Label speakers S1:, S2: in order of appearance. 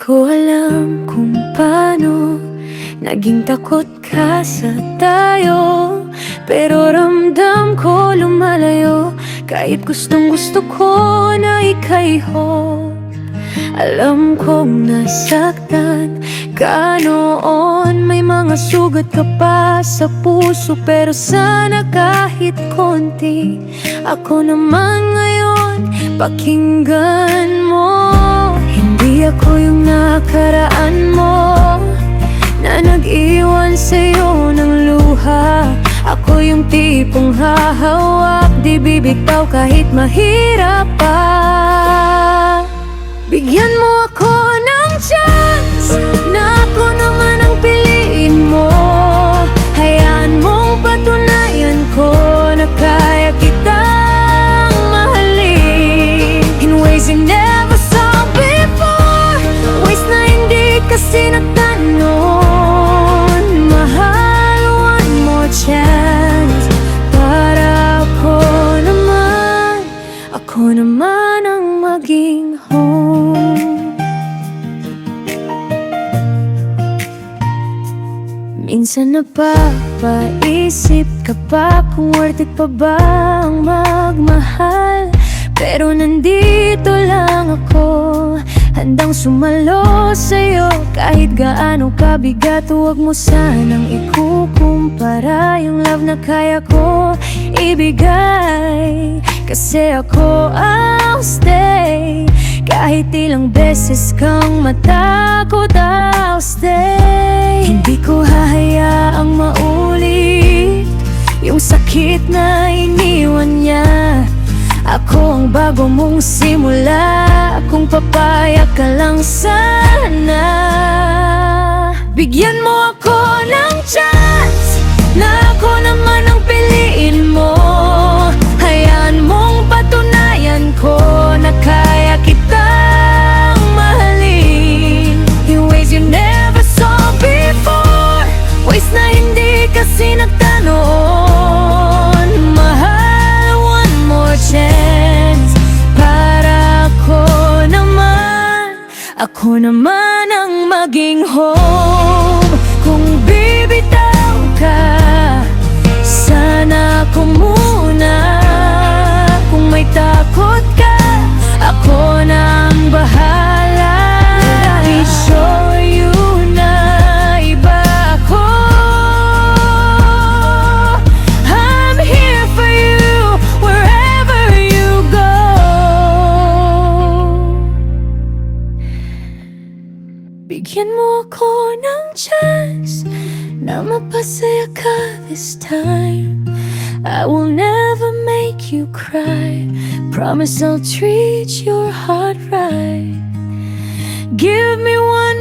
S1: ko alam kung paano naging takot ka sa tayo, pero ramdam ko lumalayo. Kahit gustong gusto ko na ika'y hope. Alam kong nasaktan ka noon, may mga sugat ka pa sa puso, pero sana kahit konti ako naman ngayon, pakinggan mo. Hindi ako yung nakaraan mo na nag-iwan sa'yo ng luha. Ako yung tipong hahawak, di bibitaw kahit mahirap pa. Bigyan mo ako ng chance na ako naman ang piliin mo. Hayaan mong patunayan ko na kaya kitang mahalin in ways you never saw before, ways na hindi kasi nagtanon. Mahal, one more chance para ako naman ang maging home. Minsan napapaisip ka pa kung worth it pa ba ang magmahal, pero nandito lang ako, handang sumalo sa'yo kahit gaano kabigat. Huwag mo sanang ikukumpara yung love na kaya ko ibigay, kasi ako I'll stay. Kahit ilang beses kang matakot, I'll stay. Hindi ko hahayaang maulit yung sakit na iniwan niya. Ako ang bago mong simula, kung papayag ka lang sana. Bigyan mo ako ng chance na ako naman ang piliin mo. Hayaan mong patunayan ko na kaya kitang mahalin in ways you never saw before, ways na hindi kasi nagtanon. Mahal, one more chance para ako naman ang maging home. Kung bibitaw ka, sana ako muna. Kung may takot ka, ako na ang bahala. Let me show you na iba ako. I'm here for you wherever you go. Bigyan mo ako ng chance na mapasaya ka this time. I will never make you cry. Promise I'll treat your heart right. Give me one